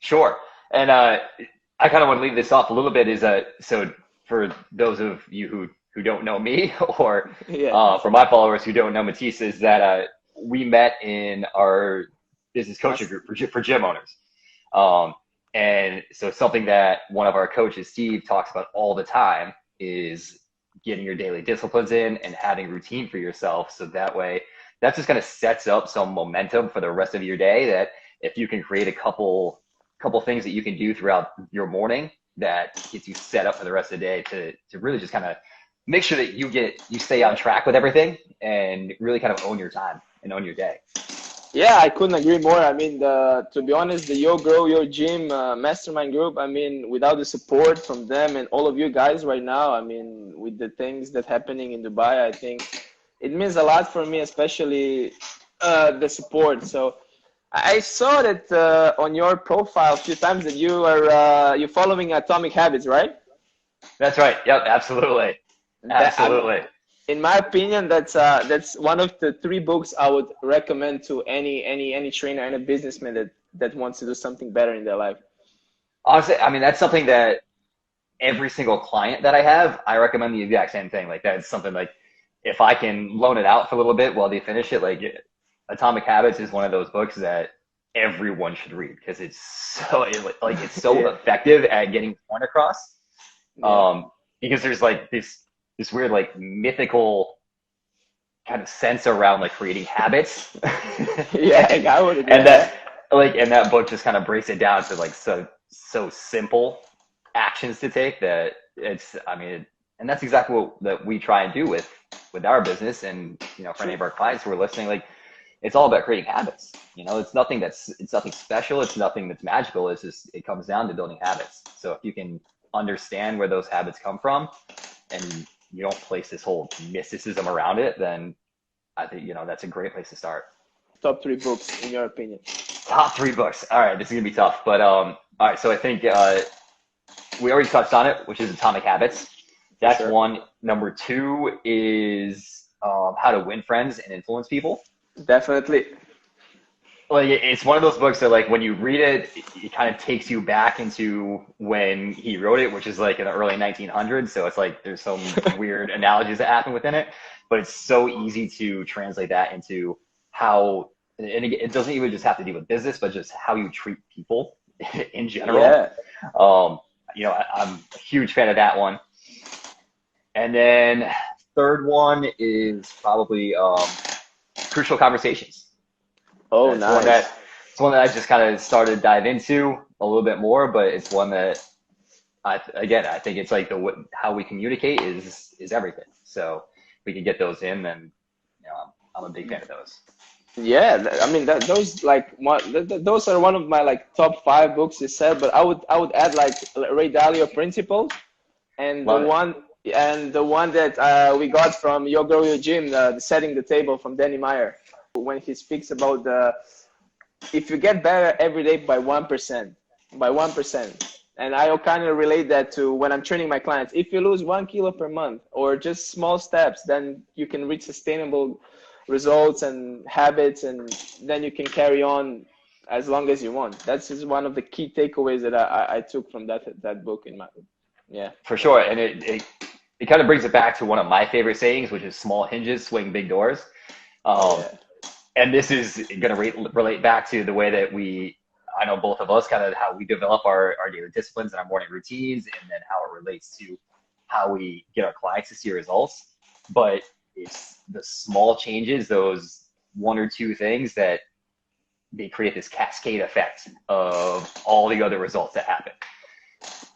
Sure. And I kind of want to leave this off a little bit is so for those of you who don't know me or Yeah. for my followers who don't know Matisse is that we met in our business coaching Mas- group for gym owners. Um, and so something that one of our coaches, Steve, talks about all the time is getting your daily disciplines in and having routine for yourself. So that way, that just kind of sets up some momentum for the rest of your day that if you can create a couple things that you can do throughout your morning that gets you set up for the rest of the day to really just kind of make sure that you stay on track with everything and really kind of own your time and own your day. Yeah, I couldn't agree more. I mean, to be honest, the Yo Grow Yo Gym mastermind group, I mean, without the support from them and all of you guys right now, I mean, with the things that happening in Dubai, I think it means a lot for me, especially the support. So I saw that on your profile a few times that you following Atomic Habits, right? That's right. Yep, absolutely. That Absolutely. in my opinion, that's one of the three books I would recommend to any trainer and a businessman that wants to do something better in their life. Honestly, I mean, that's something that every single client that I have, I recommend the exact same thing. Like that's something like if I can loan it out for a little bit while they finish it, like Atomic Habits is one of those books that everyone should read because it's like it's so Yeah, effective at getting the point across. yeah, Because there's like this weird like mythical kind of sense around like creating habits, yeah. I would agree and on that. that book just kind of breaks it down to like so simple actions to take that it's I mean and that's exactly what that we try and do with our business and for any True. of our clients who are listening like it's all about creating habits. It's nothing special, it's nothing that's magical, it's just it comes down to building habits. So if you can understand where those habits come from and you don't place this whole mysticism around it, then I think that's a great place to start. Top three books in your opinion? Top three books. All right, this is gonna be tough, but all right. So I think we already touched on it, which is Atomic Habits. For That's sure. one. Number two is How to Win Friends and Influence People. Definitely. Like it's one of those books that like when you read it, it kind of takes you back into when he wrote it, which is like in the early 1900s. So it's like there's some weird analogies that happen within it, but it's so easy to translate that into how, and it doesn't even just have to do with business, but just how you treat people in general. Yeah. Um, I'm a huge fan of that one. And then third one is probably Crucial Conversations. Oh, It's one nice. that it's one that I just kind of started to dive into a little bit more, but it's one that I think it's like how we communicate is everything. So if we can get those in, then I'm a big fan of those. Yeah, I mean those like those are one of my like top five books you said, but I would add like Ray Dalio Principles and the Love it. one that we got from Yo Grow Your Gym, the Setting the Table from Danny Meyer, when he speaks about the if you get better every day by 1%, by 1%. And I kind of relate that to when I'm training my clients. If you lose 1 kilo per month or just small steps, then you can reach sustainable results and habits, and then you can carry on as long as you want. That's just one of the key takeaways that I took from that book in my, yeah. For sure. And it kind of brings it back to one of my favorite sayings, which is small hinges swing big doors. Oh Um, yeah. and this is going to relate back to the way that I know both of us, kind of how we develop our daily disciplines and our morning routines, and then how it relates to how we get our clients to see results. But it's the small changes, those one or two things that they create this cascade effect of all the other results that happen.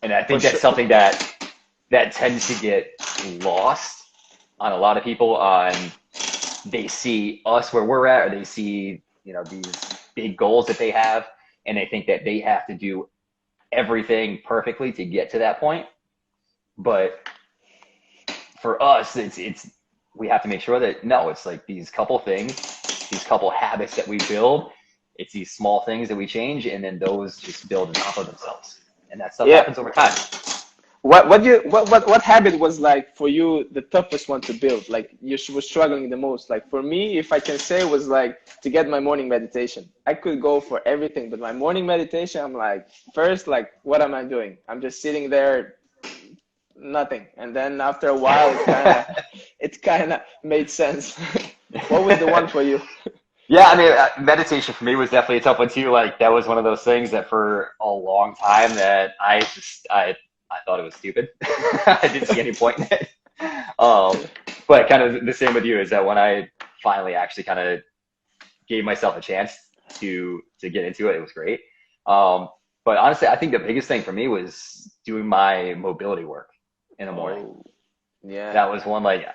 And I For think that's sure. something that tends to get lost on a lot of people on they see us where we're at, or they see these big goals that they have, and they think that they have to do everything perfectly to get to that point. But for us, it's we have to make sure that no, it's like these couple things, these couple habits that we build. It's these small things that we change, and then those just build on top of themselves, and that stuff Yeah. happens over time. what habit was like for you the toughest one to build? Like you were struggling the most. Like for me, if I can say, was like to get my morning meditation. I could go for everything, but my morning meditation, I'm like, first, like, what am I doing? I'm just sitting there, nothing. And then after a while, it kind of made sense. What was the one for you? Yeah, I mean, meditation for me was definitely a tough one too. Like that was one of those things that for a long time that I thought it was stupid. I didn't see any point in it. But kind of the same with you is that when I finally actually kind of gave myself a chance to get into it, it was great. But honestly, I think the biggest thing for me was doing my mobility work in the morning. Oh, yeah. That was one, like,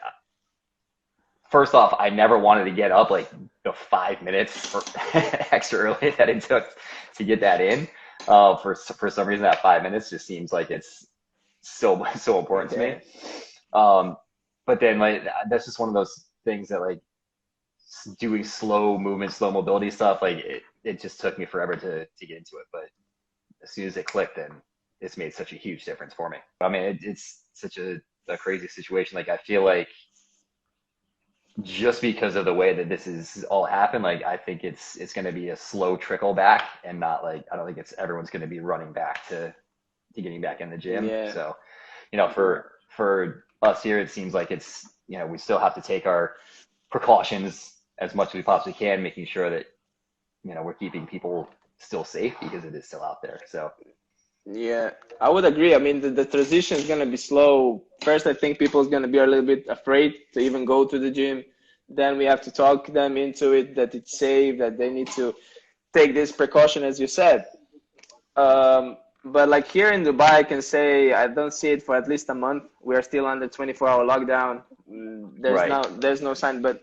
first off, I never wanted to get up like the 5 minutes extra early that it took to get that in. For some reason, that 5 minutes just seems like it's so important to me. But then like that's just one of those things that like doing slow movement, slow mobility stuff, like it just took me forever to get into it. But as soon as it clicked, then it's made such a huge difference for me. I mean, it's such a crazy situation. Like I feel like just because of the way that this is all happened, like I think it's going to be a slow trickle back, and not like I don't think everyone's going to be running back to getting back in the gym. Yeah. So, for us here, it seems like it's we still have to take our precautions as much as we possibly can, making sure that we're keeping people still safe because it is still out there. So. Yeah, I would agree. I mean, the transition is going to be slow. First, I think people is going to be a little bit afraid to even go to the gym. Then we have to talk them into it, that it's safe, that they need to take this precaution, as you said. But like here in Dubai, I can say I don't see it for at least a month. We are still under 24-hour lockdown. There's no sign, but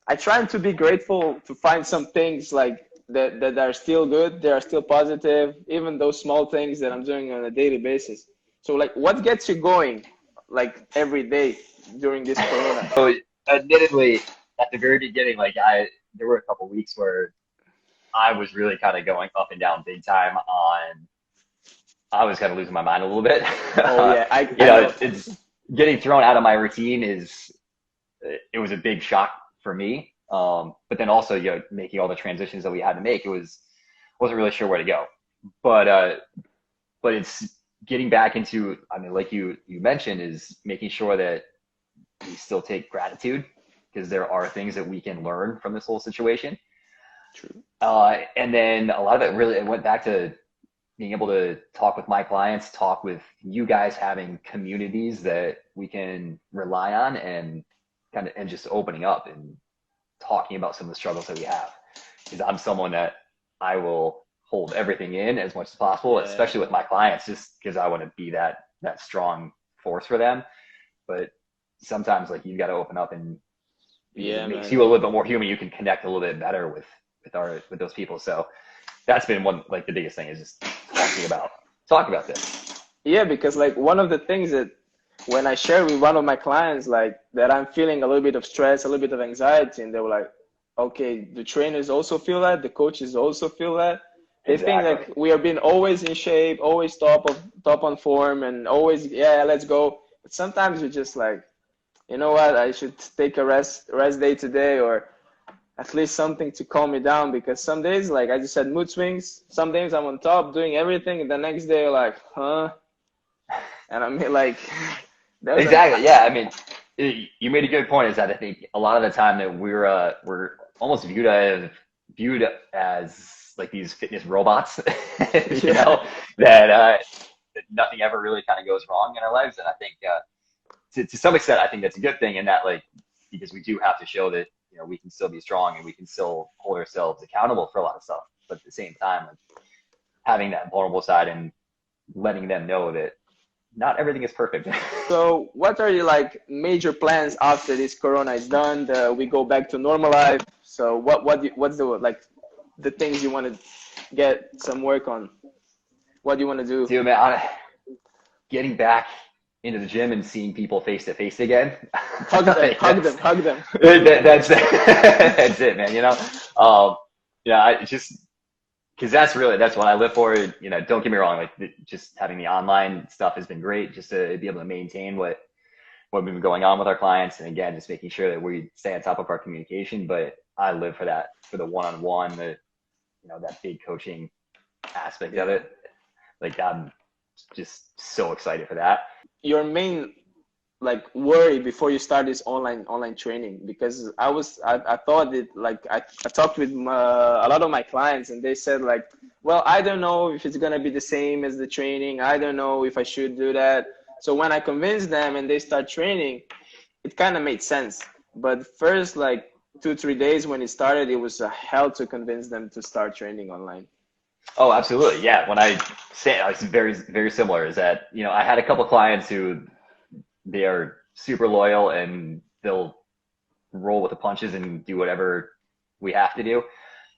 I try to be grateful to find some things like that are still good, they are still positive, even those small things that I'm doing on a daily basis. So like what gets you going like every day during this corona? So admittedly, at the very beginning, like there were a couple of weeks where I was really kind of going up and down big time I was kind of losing my mind a little bit. Oh yeah, I know. It's getting thrown out of my routine it was a big shock for me. But then also, making all the transitions that we had to make, wasn't really sure where to go. But it's getting back into, I mean, like you mentioned, is making sure that we still take gratitude, because there are things that we can learn from this whole situation. True. And then a lot of it really, it went back to being able to talk with my clients, talk with you guys, having communities that we can rely on, and just opening up and talking about some of the struggles that we have. Because I'm someone that I will hold everything in as much as possible, especially with my clients, just because I want to be that strong force for them. But sometimes like you've got to open up, and it makes you a little bit more human. You can connect a little bit better with those people. So that's been one, like the biggest thing, is just talking about this. Yeah, because like one of the things that when I share with one of my clients, like that I'm feeling a little bit of stress, a little bit of anxiety, and they were like, okay, the trainers also feel that, the coaches also feel that. They think like we are being always in shape, always top on form, and always, let's go. But sometimes you're just like, you know what, I should take a rest day today, or at least something to calm me down, because some days, like I just said, mood swings. Some days I'm on top doing everything, and the next day you're like, huh? And I mean, like, exactly. Yeah. I mean, you made a good point, is that I think a lot of the time that we're almost viewed as like these fitness robots, that nothing ever really kind of goes wrong in our lives. And I think to some extent, I think that's a good thing, in that, like, because we do have to show that, we can still be strong, and we can still hold ourselves accountable for a lot of stuff. But at the same time, like, having that vulnerable side and letting them know that not everything is perfect. So what are your like major plans after this corona is done? We go back to normal life. So what's the things you want to get some work on? What do you want to do? Dude, man, getting back into the gym and seeing people face to face again. Hug them. That's it, man. I just because that's what I live for. You know, don't get me wrong, like just having the online stuff has been great, just to be able to maintain what we've been going on with our clients, and again, just making sure that we stay on top of our communication. But I live for that, for the one-on-one, the that big coaching aspect of it. Like I'm just so excited for that. Your main like worry before you start this online training? Because I thought it, like I talked with a lot of my clients, and they said like, well, I don't know if it's gonna be the same as the training. I don't know if I should do that. So when I convinced them and they start training, it kind of made sense. But first, like 2-3 days when it started, it was a hell to convince them to start training online. Oh, absolutely. Yeah. When I say it's very, very similar, is that, I had a couple clients who they are super loyal and they'll roll with the punches and do whatever we have to do.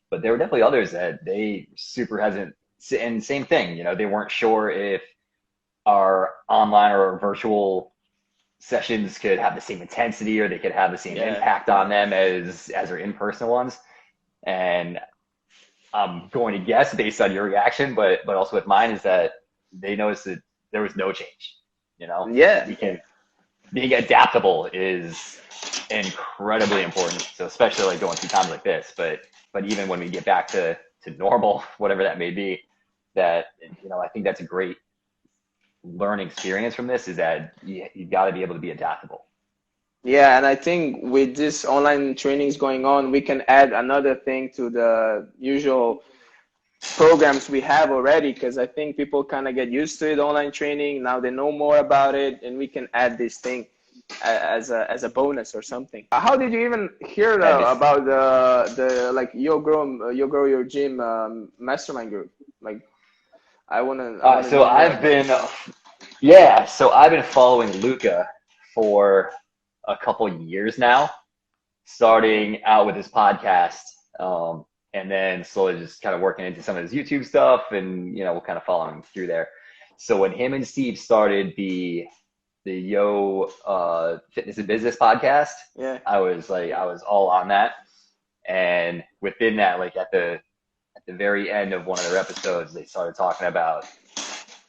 But there were definitely others that they super hesitant. And same thing, they weren't sure if our online or virtual sessions could have the same intensity or they could have the same impact on them as our in-person ones. And I'm going to guess based on your reaction, but also with mine, is that they noticed that there was no change. Yeah. Being adaptable is incredibly important. So especially like going through times like this, but even when we get back to normal, whatever that may be, that, I think that's a great learning experience from this, is that you got to be able to be adaptable. Yeah, and I think with this online trainings going on, we can add another thing to the usual programs we have already, because I think people kind of get used to it, online training. Now they know more about it, and we can add this thing as a bonus or something. How did you even hear about the like Yo Grow Your Gym mastermind group? Like, So I've been following Luca for a couple years now, starting out with his podcast, and then slowly just kind of working into some of his YouTube stuff, and we'll kind of follow him through there. So when him and Steve started the Yo Fitness and Business podcast, I was all on that. And within that, like at the very end of one of their episodes, they started talking about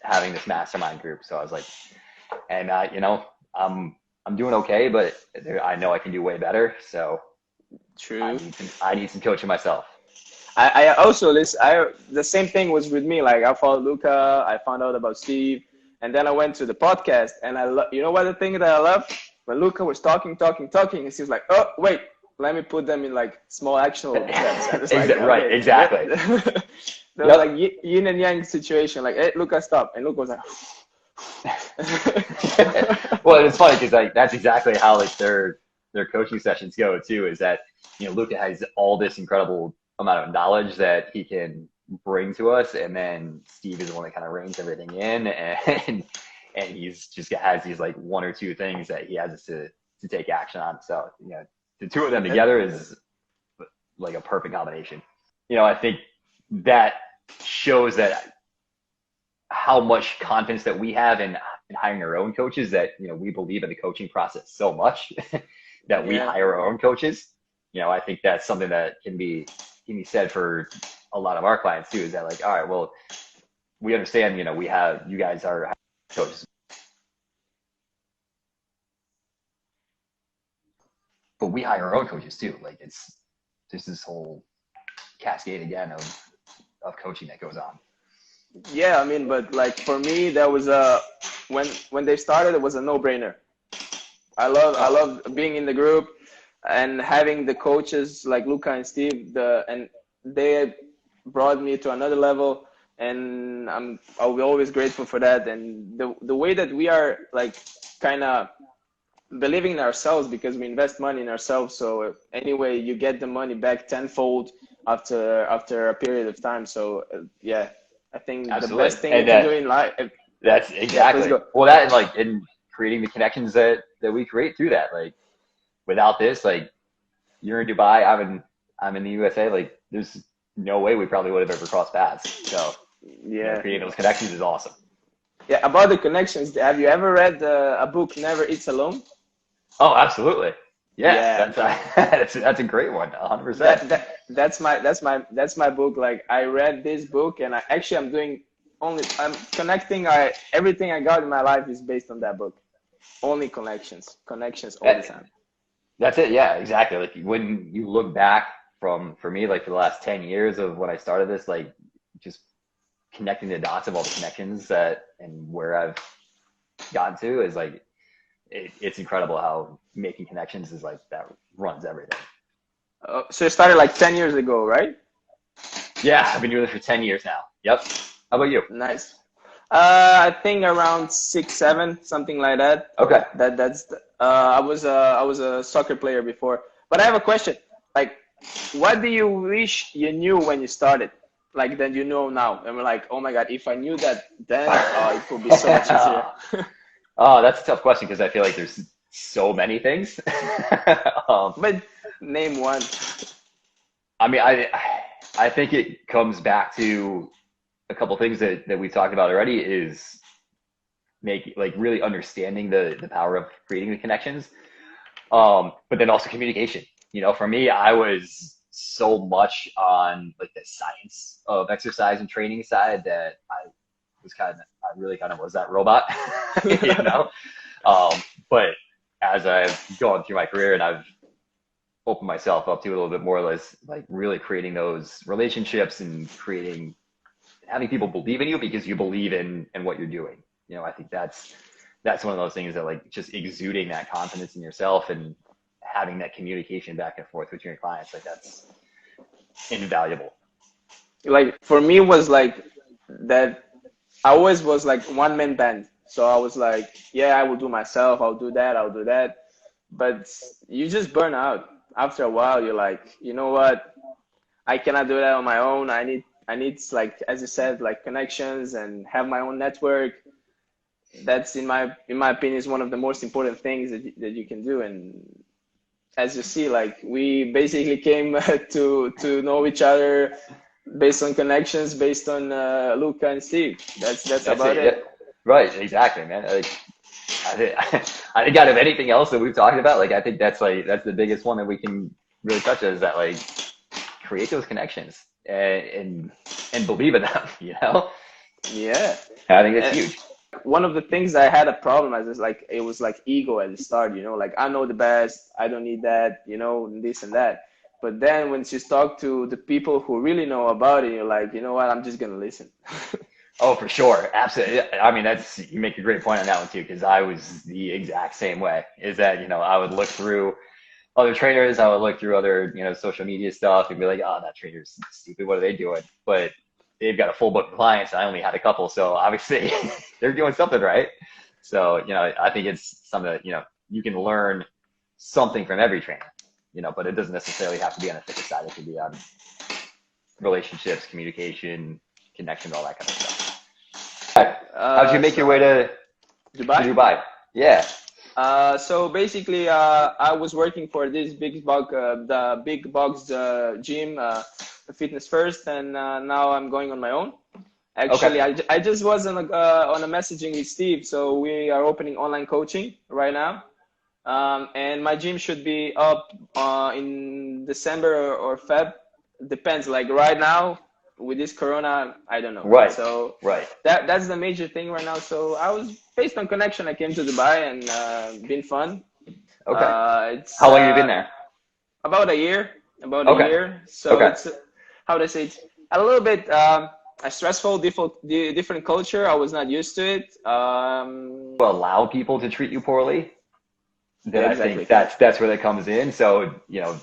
having this mastermind group. So I was like, and I'm doing okay, but I know I can do way better. So true. I need some coaching myself. I also the same thing was with me. Like I followed Luca, I found out about Steve, and then I went to the podcast, and you know what the thing that I love? When Luca was talking, and Steve's like, oh wait, let me put them in like small actionable steps. Like, right, exactly. There was like yin and yang situation. Like, hey, Luca, stop, and Luca was like. Well, it's funny because like that's exactly how like their coaching sessions go too. Is that Luca has all this incredible amount of knowledge that he can bring to us, and then Steve is the one that kind of reins everything in, and he's just has these like one or two things that he has us to take action on. So the two of them together is like a perfect combination. I think that shows that how much confidence that we have in hiring our own coaches, that we believe in the coaching process so much that we hire our own coaches. I think that's something that can be said for a lot of our clients too, is that like, all right, well, we understand, you guys are coaches, but we hire our own coaches too. Like it's just this whole cascade again of coaching that goes on. Yeah, I mean, but like for me, that was when they started, it was a no-brainer. I love being in the group and having the coaches like Luca and Steve, and they brought me to another level, and I'll be always grateful for that. And the way that we are like kind of believing in ourselves, because we invest money in ourselves. So anyway, you get the money back tenfold after a period of time. So yeah. I think the best thing you can do in life. That's exactly. Well, that and like in creating the connections that we create through that. Like without this, like you're in Dubai, I'm in the USA. Like there's no way we probably would have ever crossed paths. So creating those connections is awesome. Yeah, about the connections, have you ever read a book, Never Eats Alone? Oh, absolutely. Yeah, Yeah, that's a great one, 100%. that's my book. Like I read this book, and I'm connecting. I everything I got in my life is based on that book. Only connections all the That, time. that's it. Yeah, exactly. Like when you look back for me, like for the last 10 years of when I started this, like just connecting the dots of all the connections that and where I've gotten to is like it's incredible how making connections is like that runs everything. So you started like 10 years ago, right? Yeah, I've been doing this for 10 years now. Yep. How about you? Nice. I think around 6, 7, something like that. Okay. I was a soccer player before, but I have a question. Like, what do you wish you knew when you started? Like that you know now, and we're like, oh my God, if I knew that then, it would be so much easier. Oh, that's a tough question because I feel like there's so many things. um, But name one. I mean, I think it comes back to a couple things that we talked about already is make like really understanding the power of creating the connections. But then also communication. You know, for me, I was so much on like the science of exercise and training side that I really kind of was that robot, you know. But as I've gone through my career and I've opened myself up to a little bit more or less, like really creating those relationships and creating having people believe in you because you believe in what you're doing. You know, I think that's one of those things that like just exuding that confidence in yourself and having that communication back and forth with your clients, like that's invaluable. Like for me was like that. I always was like one man band. So I was like, yeah, I will do myself. I'll do that. I'll do that. But you just burn out after a while. You're like, you know what? I cannot do that on my own. I need like as you said, like connections and have my own network. That's in my opinion is one of the most important things that you can do. And as you see, like we basically came to know each other based on connections, based on Luca and Steve. That's That's about it. Yeah. it. Right. Exactly, man. Like, I think, I think out of anything else that we've talked about, like I think that's the biggest one that we can really touch on is that like create those connections and believe in them. You know, Yeah. I think that's And huge. one of the things I had a problem as is like it was like ego at the start, like I know the best, I don't need that, this and that. But then once you talk to the people who really know about it, you're like, you know what, I'm just gonna listen. Oh, for sure. Absolutely. I mean, you make a great point on that one too, because I was the exact same way. Is that, I would look through other trainers, I would look through other, social media stuff and be like, oh, that trainer's stupid. What are they doing? But they've got a full book of clients and I only had a couple. So obviously they're doing something right. So, I think it's something that, you can learn something from every trainer, but it doesn't necessarily have to be on the fitness side. It could be on relationships, communication, connections, all that kind of stuff. How'd you make your way So to Dubai. Dubai? Yeah. So basically, I was working for this the big box gym, Fitness First, and now I'm going on my own. Okay. Actually, I just was on a messaging with Steve, so we are opening online coaching right now. And my gym should be up in December or Feb. Depends. Like right now, with this Corona, I don't know. Right. So Right. that's the major thing right now. So I was based on connection. I came to Dubai and been fun. Okay. It's How long have you been there? about a year. About a Okay. year. So Okay. it's how to say it, a little bit a stressful, different culture. I was not used to it. Allow people to treat you poorly, then Yeah, I think exactly. that's where that comes in. So,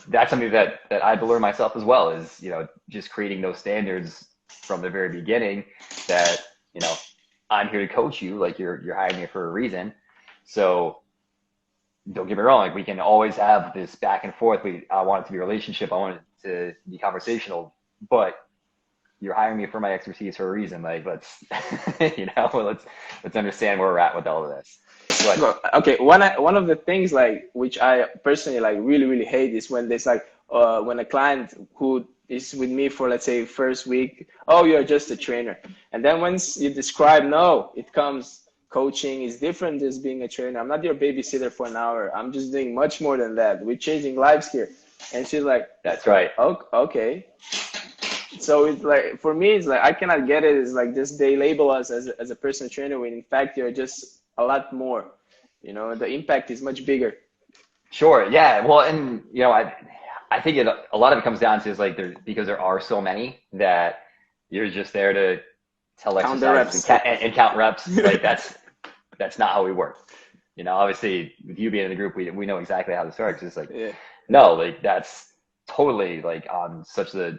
that's something that I had to learn myself as well is, just creating those standards from the very beginning that, I'm here to coach you, like you're hiring me for a reason. So don't get me wrong, like we can always have this back and forth. I want it to be a relationship. I want it to be conversational, but you're hiring me for my expertise for a reason. Like let's, let's understand where we're at with all of this. But Well, okay, one of the things like which I personally like really really hate is when there's like when a client who is with me for let's say first week, oh you're just a trainer, and then once you describe no, it comes coaching is different as being a trainer. I'm not your babysitter for an hour. I'm just doing much more than that. We're changing lives here. And she's like, That's right. oh, okay. So it's like, for me, it's like, I cannot get it. It's like just they label us as a personal trainer when in fact you're just a lot more. You know, the impact is much bigger. Sure. Yeah. Well, and you know, I think a lot of it comes down to is like because there are so many that you're just there to tell Count exercises and count reps. Like that's not how we work. You know, obviously with you being in the group, we know exactly how this works. It's like, no, like that's totally like on such the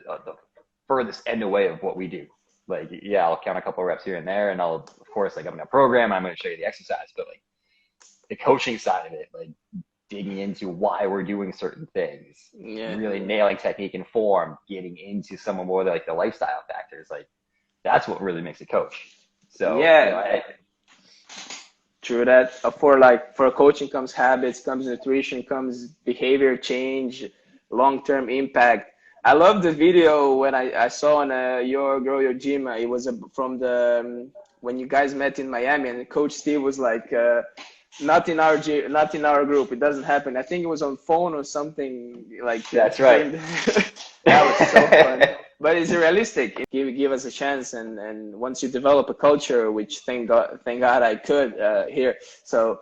furthest end away of what we do. Like, yeah, I'll count a couple of reps here and there, and I'll, of course, like I'm in a program, I'm going to show you the exercise, but like the coaching side of it, like digging into why we're doing certain things, really nailing technique and form, getting into some of more like the lifestyle factors, like that's what really makes a coach. So yeah, true that. For coaching comes habits, comes nutrition, comes behavior change, long-term impact. I love the video when I saw on Your Grow Your Gym. It was from the when you guys met in Miami, and Coach Steve was like, "Not in our not in our group. It doesn't happen." I think it was on phone or something like. That's right. That was so fun. But it's realistic. Give us a chance, and once you develop a culture, which thank God I could here. So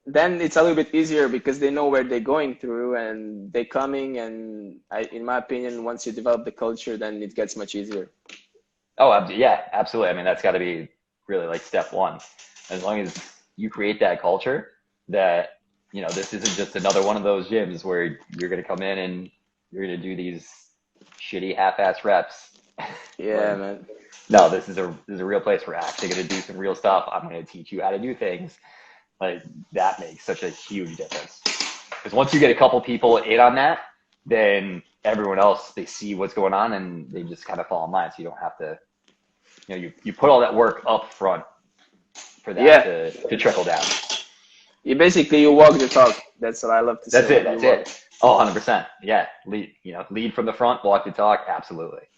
then it's a little bit easier because they know where they're going through and they're coming. And in my opinion, once you develop the culture, then it gets much easier. Oh, yeah, absolutely. I mean, that's got to be really like step one. As long as you create that culture that, you know, this isn't just another one of those gyms where you're going to come in and you're going to do these shitty half-ass reps. Yeah, man. No, this is a real place. We're actually going to do some real stuff. I'm going to teach you how to do things. Like that makes such a huge difference. Because once you get a couple people in on that, then everyone else, they see what's going on and they just kind of fall in line. So you don't have to, you know, you put all that work up front for that to trickle down. You walk the talk. That's what I love to say. That's it. Oh, 100%. Yeah. Lead from the front, walk the talk. Absolutely.